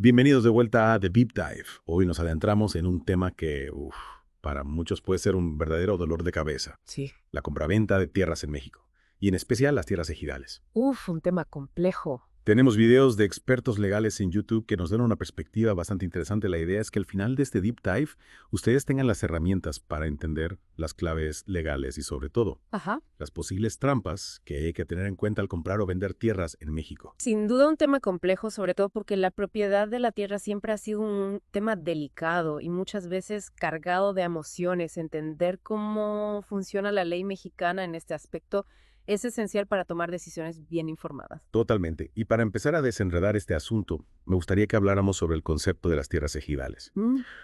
Bienvenidos de vuelta a The Deep Dive. Hoy nos adentramos en un tema que, para muchos puede ser un verdadero dolor de cabeza. Sí. La compraventa de tierras en México. Y en especial las tierras ejidales. Un tema complejo. Tenemos videos de expertos legales en YouTube que nos dan una perspectiva bastante interesante. La idea es que al final de este Deep Dive, ustedes tengan las herramientas para entender las claves legales y sobre todo, Ajá. las posibles trampas que hay que tener en cuenta al comprar o vender tierras en México. Sin duda un tema complejo, sobre todo porque la propiedad de la tierra siempre ha sido un tema delicado y muchas veces cargado de emociones. Entender cómo funciona la ley mexicana en este aspecto es esencial para tomar decisiones bien informadas. Totalmente. Y para empezar a desenredar este asunto, me gustaría que habláramos sobre el concepto de las tierras ejidales.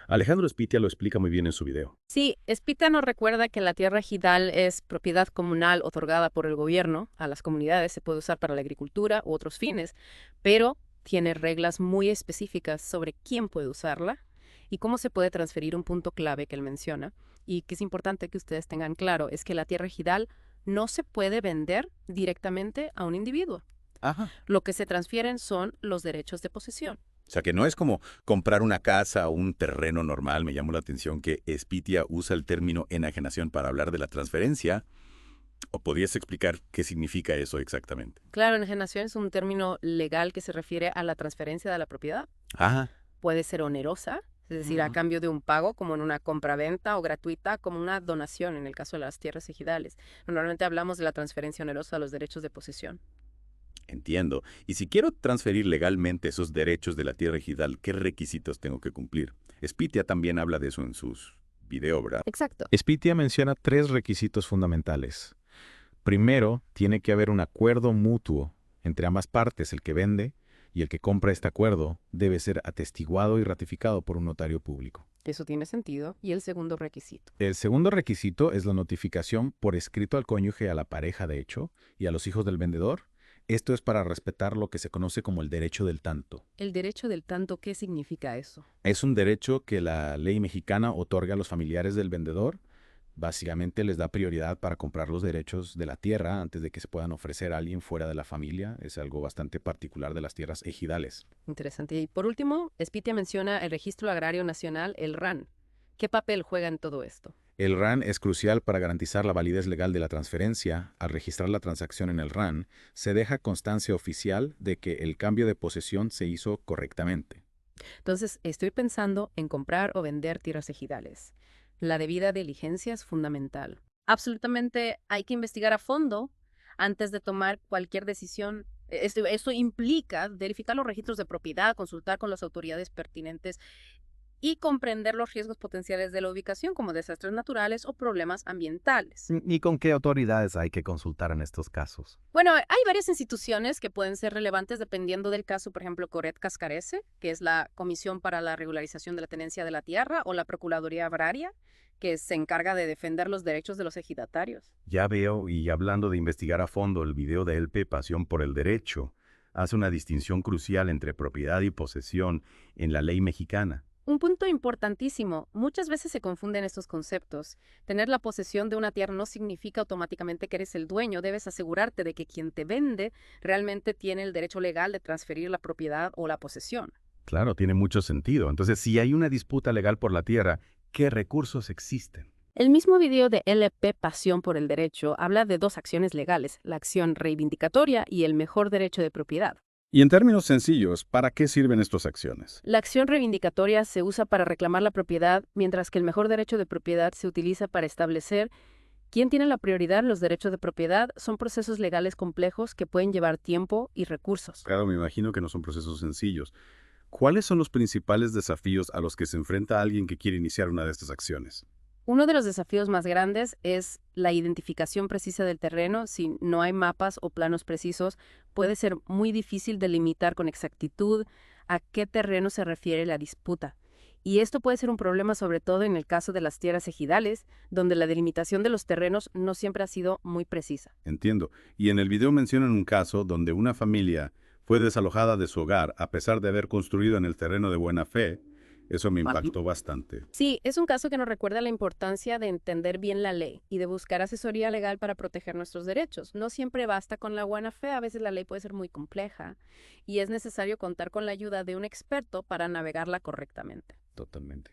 Alejandro Espitia lo explica muy bien en su video. Sí, Espita nos recuerda que la tierra ejidal es propiedad comunal otorgada por el gobierno a las comunidades, se puede usar para la agricultura u otros fines, pero tiene reglas muy específicas sobre quién puede usarla y cómo se puede transferir. Un punto clave que él menciona y que es importante que ustedes tengan claro es que la tierra ejidal no se puede vender directamente a un individuo. Ajá. Lo que se transfieren son los derechos de posesión. O sea, que no es como comprar una casa o un terreno normal. Me llamó la atención que Espitia usa el término enajenación para hablar de la transferencia. ¿O podrías explicar qué significa eso exactamente? Claro, enajenación es un término legal que se refiere a la transferencia de la propiedad. Ajá. Puede ser onerosa, es decir, a cambio de un pago, como en una compraventa, o gratuita, como una donación, en el caso de las tierras ejidales. Normalmente hablamos de la transferencia onerosa de los derechos de posesión. Entiendo. Y si quiero transferir legalmente esos derechos de la tierra ejidal, ¿qué requisitos tengo que cumplir? Espitia también habla de eso en sus videos, ¿verdad? Exacto. Espitia menciona 3 requisitos fundamentales. Primero, tiene que haber un acuerdo mutuo entre ambas partes. El que vende y el que compra este acuerdo debe ser atestiguado y ratificado por un notario público. Eso tiene sentido. Y el segundo requisito. El segundo requisito es la notificación por escrito al cónyuge, a la pareja de hecho, y a los hijos del vendedor. Esto es para respetar lo que se conoce como el derecho del tanto. El derecho del tanto, ¿qué significa eso? Es un derecho que la ley mexicana otorga a los familiares del vendedor. Básicamente les da prioridad para comprar los derechos de la tierra antes de que se puedan ofrecer a alguien fuera de la familia. Es algo bastante particular de las tierras ejidales. Interesante. Y por último, Espitia menciona el Registro Agrario Nacional, el RAN. ¿Qué papel juega en todo esto? El RAN es crucial para garantizar la validez legal de la transferencia. Al registrar la transacción en el RAN, se deja constancia oficial de que el cambio de posesión se hizo correctamente. Entonces, estoy pensando en comprar o vender tierras ejidales. La debida diligencia es fundamental. Absolutamente hay que investigar a fondo antes de tomar cualquier decisión. Esto implica verificar los registros de propiedad, consultar con las autoridades pertinentes y comprender los riesgos potenciales de la ubicación, como desastres naturales o problemas ambientales. ¿Y con qué autoridades hay que consultar en estos casos? Bueno, hay varias instituciones que pueden ser relevantes dependiendo del caso. Por ejemplo, Coret Cascarese, que es la Comisión para la Regularización de la Tenencia de la Tierra, o la Procuraduría Agraria, que se encarga de defender los derechos de los ejidatarios. Ya veo, y hablando de investigar a fondo, el video de Elpe, Pasión por el Derecho, hace una distinción crucial entre propiedad y posesión en la ley mexicana. Un punto importantísimo, muchas veces se confunden estos conceptos. Tener la posesión de una tierra no significa automáticamente que eres el dueño. Debes asegurarte de que quien te vende realmente tiene el derecho legal de transferir la propiedad o la posesión. Claro, tiene mucho sentido. Entonces, si hay una disputa legal por la tierra, ¿qué recursos existen? El mismo video de LP Pasión por el Derecho habla de 2 acciones legales, la acción reivindicatoria y el mejor derecho de propiedad. Y en términos sencillos, ¿para qué sirven estas acciones? La acción reivindicatoria se usa para reclamar la propiedad, mientras que el mejor derecho de propiedad se utiliza para establecer quién tiene la prioridad en los derechos de propiedad. Son procesos legales complejos que pueden llevar tiempo y recursos. Claro, me imagino que no son procesos sencillos. ¿Cuáles son los principales desafíos a los que se enfrenta alguien que quiere iniciar una de estas acciones? Uno de los desafíos más grandes es la identificación precisa del terreno. Si no hay mapas o planos precisos, puede ser muy difícil delimitar con exactitud a qué terreno se refiere la disputa. Y esto puede ser un problema sobre todo en el caso de las tierras ejidales, donde la delimitación de los terrenos no siempre ha sido muy precisa. Entiendo. Y en el video mencionan un caso donde una familia fue desalojada de su hogar a pesar de haber construido en el terreno de buena fe. Eso me impactó bastante. Sí, es un caso que nos recuerda la importancia de entender bien la ley y de buscar asesoría legal para proteger nuestros derechos. No siempre basta con la buena fe, a veces la ley puede ser muy compleja y es necesario contar con la ayuda de un experto para navegarla correctamente. Totalmente.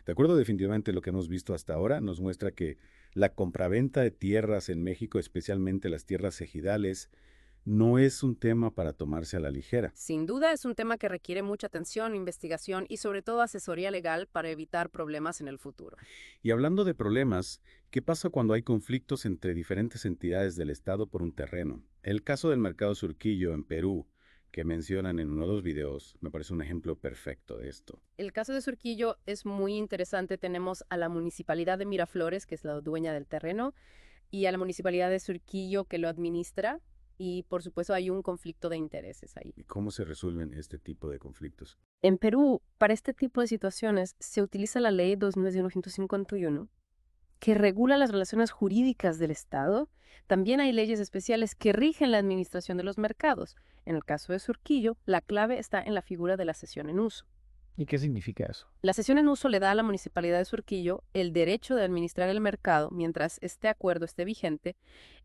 De acuerdo, definitivamente lo que hemos visto hasta ahora nos muestra que la compraventa de tierras en México, especialmente las tierras ejidales, no es un tema para tomarse a la ligera. Sin duda es un tema que requiere mucha atención, investigación y sobre todo asesoría legal para evitar problemas en el futuro. Y hablando de problemas, ¿qué pasa cuando hay conflictos entre diferentes entidades del Estado por un terreno? El caso del mercado Surquillo en Perú, que mencionan en uno de los videos, me parece un ejemplo perfecto de esto. El caso de Surquillo es muy interesante. Tenemos a la Municipalidad de Miraflores, que es la dueña del terreno, y a la Municipalidad de Surquillo, que lo administra. Y por supuesto hay un conflicto de intereses ahí. ¿Y cómo se resuelven este tipo de conflictos? En Perú, para este tipo de situaciones, se utiliza la Ley 2951, que regula las relaciones jurídicas del Estado. También hay leyes especiales que rigen la administración de los mercados. En el caso de Surquillo, la clave está en la figura de la cesión en uso. ¿Y qué significa eso? La cesión en uso le da a la Municipalidad de Surquillo el derecho de administrar el mercado mientras este acuerdo esté vigente.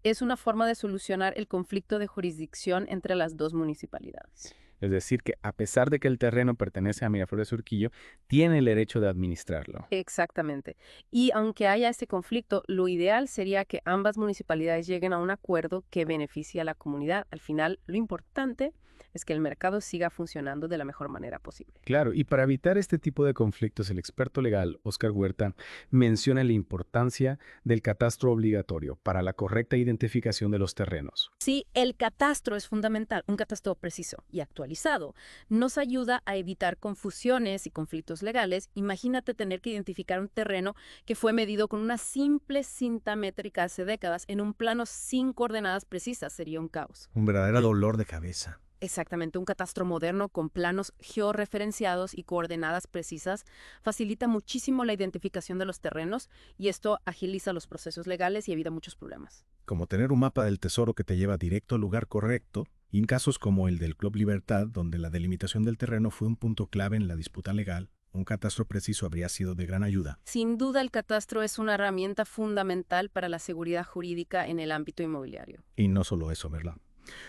Es una forma de solucionar el conflicto de jurisdicción entre las dos municipalidades. Es decir, que a pesar de que el terreno pertenece a Miraflores Surquillo, tiene el derecho de administrarlo. Exactamente. Y aunque haya este conflicto, lo ideal sería que ambas municipalidades lleguen a un acuerdo que beneficie a la comunidad. Al final, lo importante es que el mercado siga funcionando de la mejor manera posible. Claro, y para evitar este tipo de conflictos, el experto legal, Óscar Huerta, menciona la importancia del catastro obligatorio para la correcta identificación de los terrenos. Sí, el catastro es fundamental, un catastro preciso y actualizado. Nos ayuda a evitar confusiones y conflictos legales. Imagínate tener que identificar un terreno que fue medido con una simple cinta métrica hace décadas en un plano sin coordenadas precisas. Sería un caos. Un verdadero dolor de cabeza. Exactamente, un catastro moderno con planos georreferenciados y coordenadas precisas facilita muchísimo la identificación de los terrenos y esto agiliza los procesos legales y evita muchos problemas. Como tener un mapa del tesoro que te lleva directo al lugar correcto, y en casos como el del Club Libertad, donde la delimitación del terreno fue un punto clave en la disputa legal, un catastro preciso habría sido de gran ayuda. Sin duda, el catastro es una herramienta fundamental para la seguridad jurídica en el ámbito inmobiliario. Y no solo eso, ¿verdad?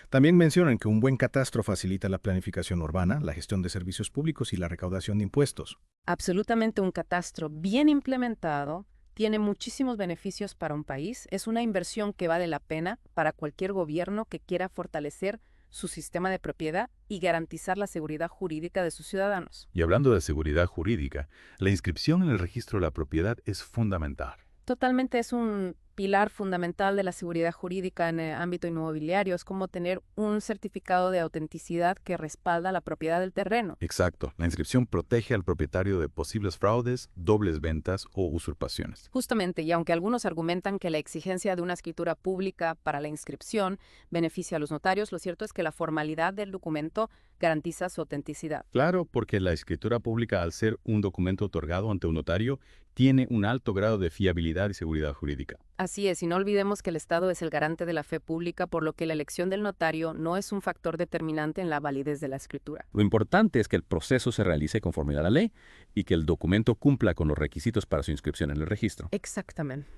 También mencionan que un buen catastro facilita la planificación urbana, la gestión de servicios públicos y la recaudación de impuestos. Absolutamente, un catastro bien implementado tiene muchísimos beneficios para un país. Es una inversión que vale la pena para cualquier gobierno que quiera fortalecer su sistema de propiedad y garantizar la seguridad jurídica de sus ciudadanos. Y hablando de seguridad jurídica, la inscripción en el registro de la propiedad es fundamental. Totalmente es un pilar fundamental de la seguridad jurídica en el ámbito inmobiliario. Es como tener un certificado de autenticidad que respalda la propiedad del terreno. Exacto. La inscripción protege al propietario de posibles fraudes, dobles ventas o usurpaciones. Justamente, y aunque algunos argumentan que la exigencia de una escritura pública para la inscripción beneficia a los notarios, lo cierto es que la formalidad del documento garantiza su autenticidad. Claro, porque la escritura pública, al ser un documento otorgado ante un notario, tiene un alto grado de fiabilidad y seguridad jurídica. Así es, y no olvidemos que el Estado es el garante de la fe pública, por lo que la elección del notario no es un factor determinante en la validez de la escritura. Lo importante es que el proceso se realice conforme a la ley y que el documento cumpla con los requisitos para su inscripción en el registro. Exactamente.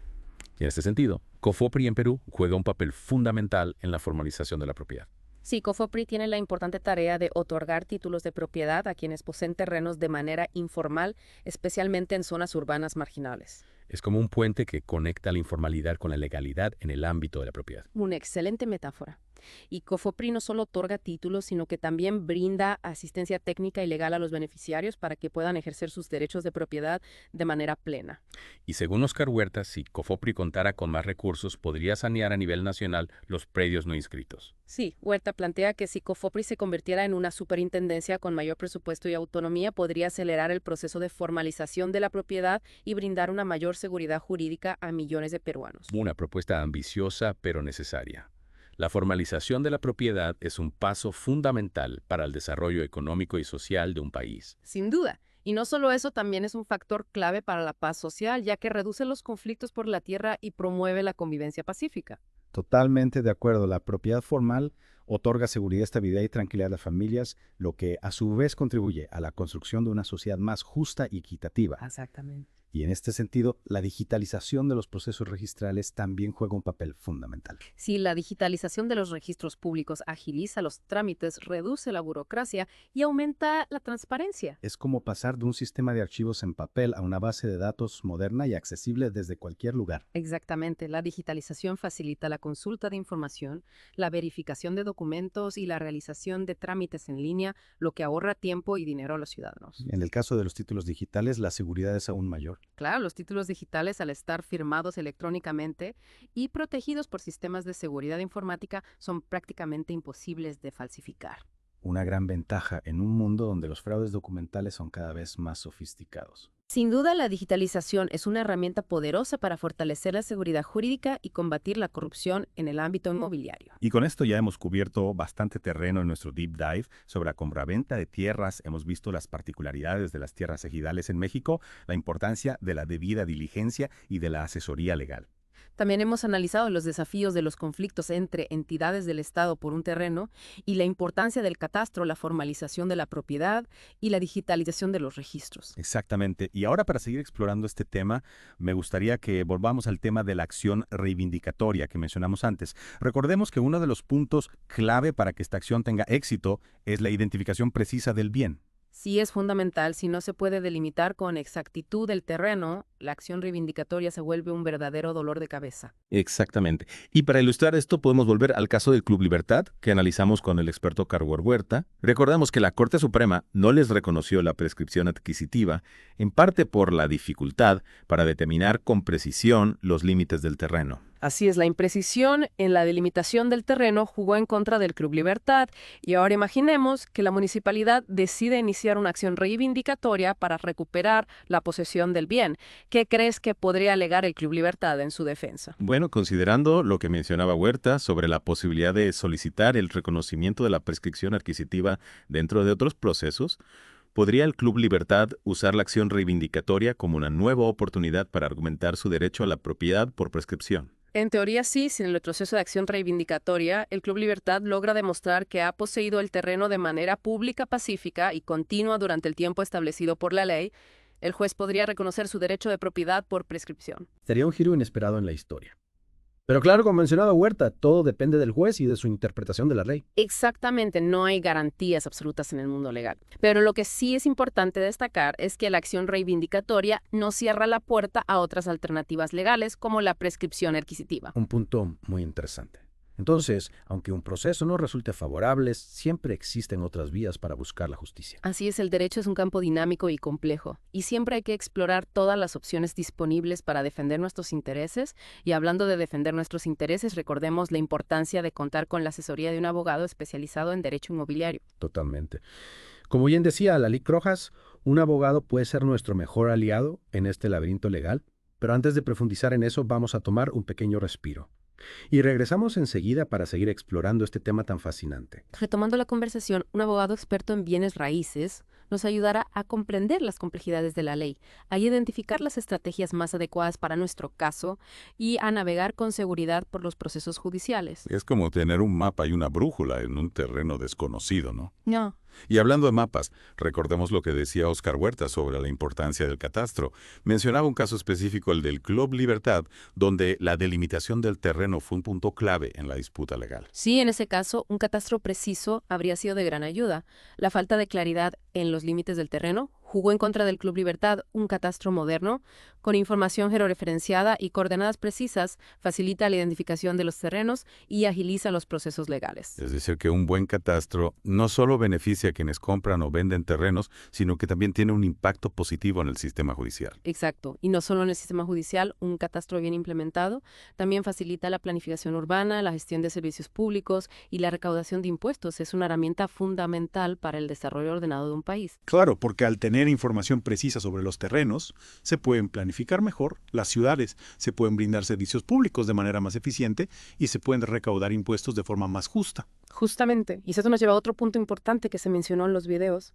Y en este sentido, COFOPRI en Perú juega un papel fundamental en la formalización de la propiedad. Sí, COFOPRI tiene la importante tarea de otorgar títulos de propiedad a quienes poseen terrenos de manera informal, especialmente en zonas urbanas marginales. Es como un puente que conecta la informalidad con la legalidad en el ámbito de la propiedad. Una excelente metáfora. Y COFOPRI no solo otorga títulos, sino que también brinda asistencia técnica y legal a los beneficiarios para que puedan ejercer sus derechos de propiedad de manera plena. Y según Óscar Huerta, si COFOPRI contara con más recursos, podría sanear a nivel nacional los predios no inscritos. Sí, Huerta plantea que si COFOPRI se convirtiera en una superintendencia con mayor presupuesto y autonomía, podría acelerar el proceso de formalización de la propiedad y brindar una mayor seguridad jurídica a millones de peruanos. Una propuesta ambiciosa pero necesaria. La formalización de la propiedad es un paso fundamental para el desarrollo económico y social de un país. Sin duda. Y no solo eso, también es un factor clave para la paz social, ya que reduce los conflictos por la tierra y promueve la convivencia pacífica. Totalmente de acuerdo. La propiedad formal otorga seguridad, estabilidad y tranquilidad a las familias, lo que a su vez contribuye a la construcción de una sociedad más justa y equitativa. Exactamente. Y en este sentido, la digitalización de los procesos registrales también juega un papel fundamental. Si la digitalización de los registros públicos agiliza los trámites, reduce la burocracia y aumenta la transparencia. Es como pasar de un sistema de archivos en papel a una base de datos moderna y accesible desde cualquier lugar. Exactamente, la digitalización facilita la consulta de información, la verificación de documentos y la realización de trámites en línea, lo que ahorra tiempo y dinero a los ciudadanos. En el caso de los títulos digitales, la seguridad es aún mayor. Claro, los títulos digitales, al estar firmados electrónicamente y protegidos por sistemas de seguridad informática, son prácticamente imposibles de falsificar. Una gran ventaja en un mundo donde los fraudes documentales son cada vez más sofisticados. Sin duda, la digitalización es una herramienta poderosa para fortalecer la seguridad jurídica y combatir la corrupción en el ámbito inmobiliario. Y con esto ya hemos cubierto bastante terreno en nuestro deep dive sobre la compraventa de tierras. Hemos visto las particularidades de las tierras ejidales en México, la importancia de la debida diligencia y de la asesoría legal. También hemos analizado los desafíos de los conflictos entre entidades del Estado por un terreno y la importancia del catastro, la formalización de la propiedad y la digitalización de los registros. Exactamente. Y ahora, para seguir explorando este tema, me gustaría que volvamos al tema de la acción reivindicatoria que mencionamos antes. Recordemos que uno de los puntos clave para que esta acción tenga éxito es la identificación precisa del bien. Sí es fundamental, si no se puede delimitar con exactitud el terreno, la acción reivindicatoria se vuelve un verdadero dolor de cabeza. Exactamente. Y para ilustrar esto podemos volver al caso del Club Libertad, que analizamos con el experto Carlos Huerta. Recordamos que la Corte Suprema no les reconoció la prescripción adquisitiva, en parte por la dificultad para determinar con precisión los límites del terreno. Así es, la imprecisión en la delimitación del terreno jugó en contra del Club Libertad y ahora imaginemos que la municipalidad decide iniciar una acción reivindicatoria para recuperar la posesión del bien. ¿Qué crees que podría alegar el Club Libertad en su defensa? Bueno, considerando lo que mencionaba Huerta sobre la posibilidad de solicitar el reconocimiento de la prescripción adquisitiva dentro de otros procesos, ¿podría el Club Libertad usar la acción reivindicatoria como una nueva oportunidad para argumentar su derecho a la propiedad por prescripción? En teoría sí, sin el proceso de acción reivindicatoria, el Club Libertad logra demostrar que ha poseído el terreno de manera pública, pacífica y continua durante el tiempo establecido por la ley. El juez podría reconocer su derecho de propiedad por prescripción. Sería un giro inesperado en la historia. Pero claro, como mencionaba Huerta, todo depende del juez y de su interpretación de la ley. Exactamente, no hay garantías absolutas en el mundo legal. Pero lo que sí es importante destacar es que la acción reivindicatoria no cierra la puerta a otras alternativas legales como la prescripción adquisitiva. Un punto muy interesante. Entonces, aunque un proceso no resulte favorable, siempre existen otras vías para buscar la justicia. Así es, el derecho es un campo dinámico y complejo, y siempre hay que explorar todas las opciones disponibles para defender nuestros intereses. Y hablando de defender nuestros intereses, recordemos la importancia de contar con la asesoría de un abogado especializado en derecho inmobiliario. Totalmente. Como bien decía Lalic Rojas, un abogado puede ser nuestro mejor aliado en este laberinto legal, pero antes de profundizar en eso vamos a tomar un pequeño respiro. Y regresamos enseguida para seguir explorando este tema tan fascinante. Retomando la conversación, un abogado experto en bienes raíces nos ayudará a comprender las complejidades de la ley, a identificar las estrategias más adecuadas para nuestro caso y a navegar con seguridad por los procesos judiciales. Es como tener un mapa y una brújula en un terreno desconocido, ¿no? No. Y hablando de mapas, recordemos lo que decía Óscar Huerta sobre la importancia del catastro. Mencionaba un caso específico, el del Club Libertad, donde la delimitación del terreno fue un punto clave en la disputa legal. Sí, en ese caso, un catastro preciso habría sido de gran ayuda. La falta de claridad en los límites del terreno jugó en contra del Club Libertad. Un catastro moderno, con información georreferenciada y coordenadas precisas, facilita la identificación de los terrenos y agiliza los procesos legales. Es decir, que un buen catastro no solo beneficia a quienes compran o venden terrenos, sino que también tiene un impacto positivo en el sistema judicial. Exacto. Y no solo en el sistema judicial, un catastro bien implementado también facilita la planificación urbana, la gestión de servicios públicos y la recaudación de impuestos. Es una herramienta fundamental para el desarrollo ordenado de un país. Claro, porque al tener información precisa sobre los terrenos, se pueden planificar mejor las ciudades, se pueden brindar servicios públicos de manera más eficiente y se pueden recaudar impuestos de forma más justa. Justamente, y eso nos lleva a otro punto importante que se mencionó en los videos,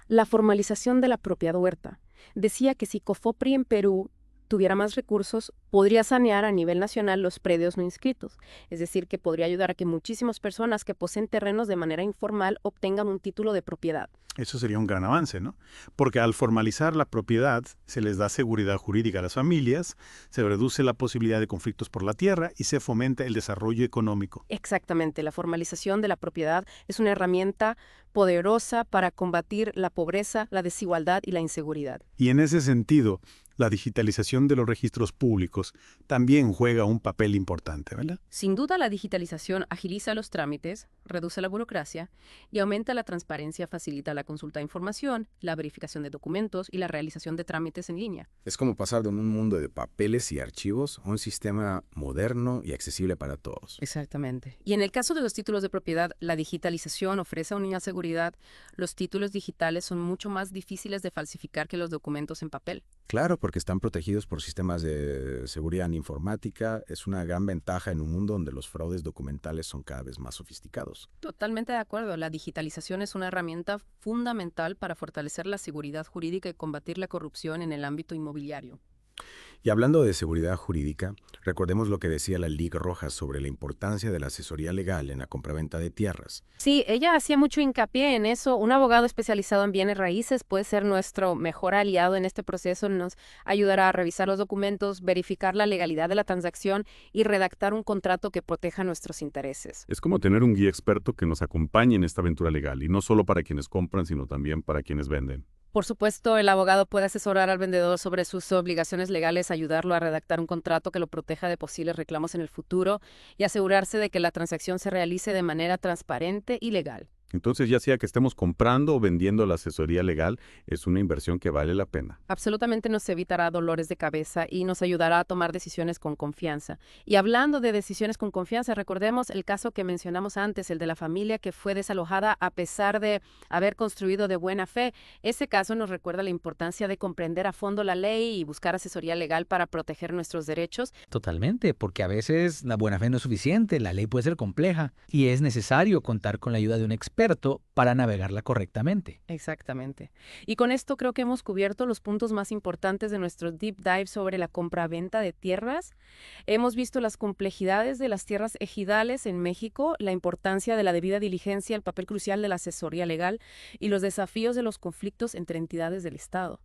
la formalización de la propiedad huerta. Decía que si COFOPRI en Perú tuviera más recursos, Podría sanear a nivel nacional los predios no inscritos, es decir, que podría ayudar a que muchísimas personas que poseen terrenos de manera informal obtengan un título de propiedad. Eso sería un gran avance, ¿no? Porque al formalizar la propiedad, se les da seguridad jurídica a las familias, se reduce la posibilidad de conflictos por la tierra y se fomenta el desarrollo económico. Exactamente, la formalización de la propiedad es una herramienta poderosa para combatir la pobreza, la desigualdad y la inseguridad. Y en ese sentido, la digitalización de los registros públicos también juega un papel importante, ¿verdad? Sin duda, la digitalización agiliza los trámites, reduce la burocracia y aumenta la transparencia, facilita la consulta de información, la verificación de documentos y la realización de trámites en línea. Es como pasar de un mundo de papeles y archivos a un sistema moderno y accesible para todos. Exactamente. Y en el caso de los títulos de propiedad, la digitalización ofrece una seguridad. Los títulos digitales son mucho más difíciles de falsificar que los documentos en papel. Claro, porque están protegidos por sistemas de seguridad informática. Es una gran ventaja en un mundo donde los fraudes documentales son cada vez más sofisticados. Totalmente de acuerdo. La digitalización es una herramienta fundamental para fortalecer la seguridad jurídica y combatir la corrupción en el ámbito inmobiliario. Y hablando de seguridad jurídica, recordemos lo que decía la Liga Roja sobre la importancia de la asesoría legal en la compraventa de tierras. Sí, ella hacía mucho hincapié en eso. Un abogado especializado en bienes raíces puede ser nuestro mejor aliado en este proceso. Nos ayudará a revisar los documentos, verificar la legalidad de la transacción y redactar un contrato que proteja nuestros intereses. Es como tener un guía experto que nos acompañe en esta aventura legal, y no solo para quienes compran, sino también para quienes venden. Por supuesto, el abogado puede asesorar al vendedor sobre sus obligaciones legales, ayudarlo a redactar un contrato que lo proteja de posibles reclamos en el futuro y asegurarse de que la transacción se realice de manera transparente y legal. Entonces, ya sea que estemos comprando o vendiendo, la asesoría legal es una inversión que vale la pena. Absolutamente nos evitará dolores de cabeza y nos ayudará a tomar decisiones con confianza. Y hablando de decisiones con confianza, recordemos el caso que mencionamos antes, el de la familia que fue desalojada a pesar de haber construido de buena fe. Ese caso nos recuerda la importancia de comprender a fondo la ley y buscar asesoría legal para proteger nuestros derechos. Totalmente, porque a veces la buena fe no es suficiente, la ley puede ser compleja y es necesario contar con la ayuda de un experto para navegarla correctamente. Exactamente. Y con esto creo que hemos cubierto los puntos más importantes de nuestro deep dive sobre la compra-venta de tierras. Hemos visto las complejidades de las tierras ejidales en México, la importancia de la debida diligencia, el papel crucial de la asesoría legal y los desafíos de los conflictos entre entidades del Estado.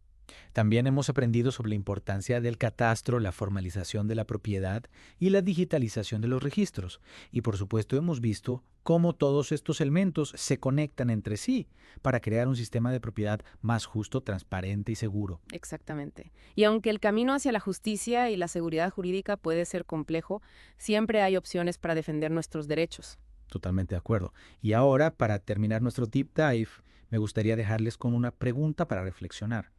También hemos aprendido sobre la importancia del catastro, la formalización de la propiedad y la digitalización de los registros. Y por supuesto hemos visto cómo todos estos elementos se conectan entre sí para crear un sistema de propiedad más justo, transparente y seguro. Exactamente. Y aunque el camino hacia la justicia y la seguridad jurídica puede ser complejo, siempre hay opciones para defender nuestros derechos. Totalmente de acuerdo. Y ahora, para terminar nuestro deep dive, me gustaría dejarles con una pregunta para reflexionar.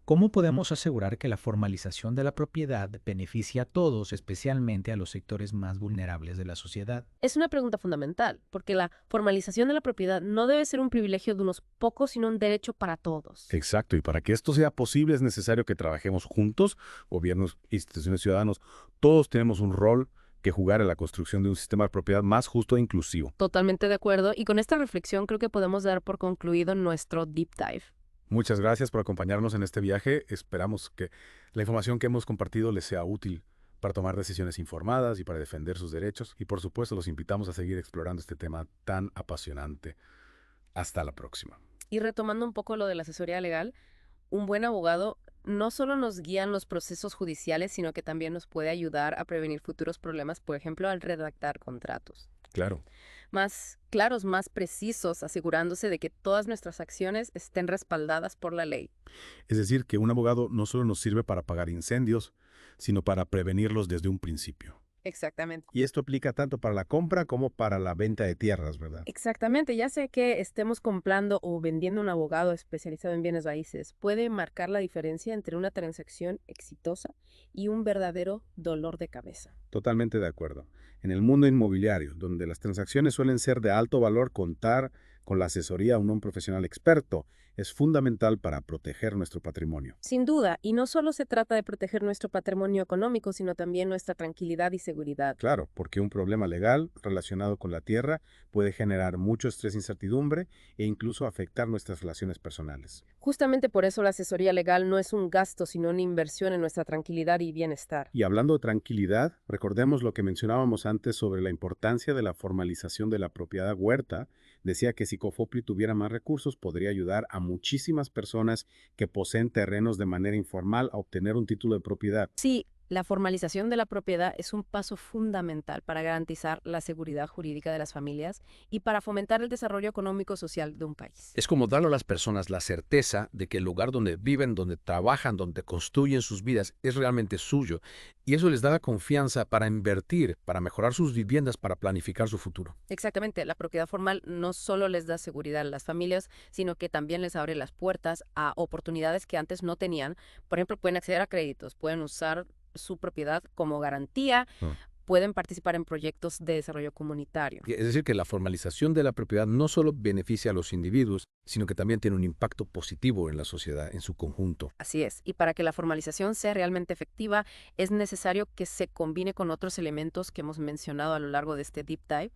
¿Cómo podemos asegurar que la formalización de la propiedad beneficie a todos, especialmente a los sectores más vulnerables de la sociedad? Es una pregunta fundamental, porque la formalización de la propiedad no debe ser un privilegio de unos pocos, sino un derecho para todos. Exacto, y para que esto sea posible es necesario que trabajemos juntos, gobiernos, instituciones, ciudadanos. Todos tenemos un rol que jugar en la construcción de un sistema de propiedad más justo e inclusivo. Totalmente de acuerdo, y con esta reflexión creo que podemos dar por concluido nuestro deep dive. Muchas gracias por acompañarnos en este viaje. Esperamos que la información que hemos compartido les sea útil para tomar decisiones informadas y para defender sus derechos. Y por supuesto los invitamos a seguir explorando este tema tan apasionante. Hasta la próxima. Y retomando un poco lo de la asesoría legal, un buen abogado no solo nos guía en los procesos judiciales, sino que también nos puede ayudar a prevenir futuros problemas, por ejemplo, al redactar contratos. Claro. Más claros, más precisos, asegurándose de que todas nuestras acciones estén respaldadas por la ley. Es decir, que un abogado no solo nos sirve para apagar incendios, sino para prevenirlos desde un principio. Exactamente. Y esto aplica tanto para la compra como para la venta de tierras, ¿verdad? Exactamente, ya sea que estemos comprando o vendiendo un abogado especializado en bienes raíces, puede marcar la diferencia entre una transacción exitosa y un verdadero dolor de cabeza. Totalmente de acuerdo. En el mundo inmobiliario, donde las transacciones suelen ser de alto valor, contar con la asesoría a un profesional experto, es fundamental para proteger nuestro patrimonio. Sin duda, y no solo se trata de proteger nuestro patrimonio económico, sino también nuestra tranquilidad y seguridad. Claro, porque un problema legal relacionado con la tierra puede generar mucho estrés e incertidumbre e incluso afectar nuestras relaciones personales. Justamente por eso la asesoría legal no es un gasto, sino una inversión en nuestra tranquilidad y bienestar. Y hablando de tranquilidad, recordemos lo que mencionábamos antes sobre la importancia de la formalización de la propiedad huerta. Decía que si Cofopri tuviera más recursos, podría ayudar a muchísimas personas que poseen terrenos de manera informal a obtener un título de propiedad. Sí, la formalización de la propiedad es un paso fundamental para garantizar la seguridad jurídica de las familias y para fomentar el desarrollo económico-social de un país. Es como darle a las personas la certeza de que el lugar donde viven, donde trabajan, donde construyen sus vidas es realmente suyo. Y eso les da la confianza para invertir, para mejorar sus viviendas, para planificar su futuro. Exactamente, la propiedad formal no solo les da seguridad a las familias, sino que también les abre las puertas a oportunidades que antes no tenían. Por ejemplo, pueden acceder a créditos, pueden usar su propiedad como garantía, pueden participar en proyectos de desarrollo comunitario. Es decir, que la formalización de la propiedad no solo beneficia a los individuos, sino que también tiene un impacto positivo en la sociedad en su conjunto. Así es, y para que la formalización sea realmente efectiva, es necesario que se combine con otros elementos que hemos mencionado a lo largo de este Deep Dive.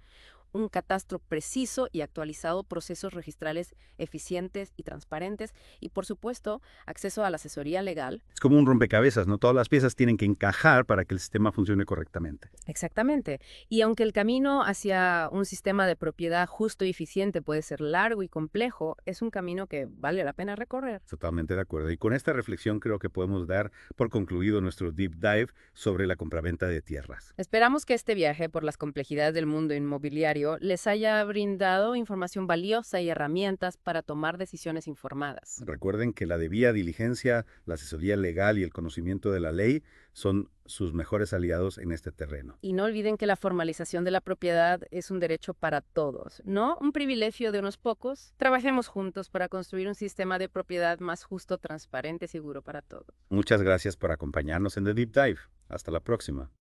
Un catastro preciso y actualizado, procesos registrales eficientes y transparentes y, por supuesto, acceso a la asesoría legal. Es como un rompecabezas, ¿no? Todas las piezas tienen que encajar para que el sistema funcione correctamente. Exactamente. Y aunque el camino hacia un sistema de propiedad justo y eficiente puede ser largo y complejo, es un camino que vale la pena recorrer. Totalmente de acuerdo. Y con esta reflexión creo que podemos dar por concluido nuestro deep dive sobre la compraventa de tierras. Esperamos que este viaje por las complejidades del mundo inmobiliario les haya brindado información valiosa y herramientas para tomar decisiones informadas. Recuerden que la debida diligencia, la asesoría legal y el conocimiento de la ley son sus mejores aliados en este terreno. Y no olviden que la formalización de la propiedad es un derecho para todos, no un privilegio de unos pocos. Trabajemos juntos para construir un sistema de propiedad más justo, transparente y seguro para todos. Muchas gracias por acompañarnos en The Deep Dive. Hasta la próxima.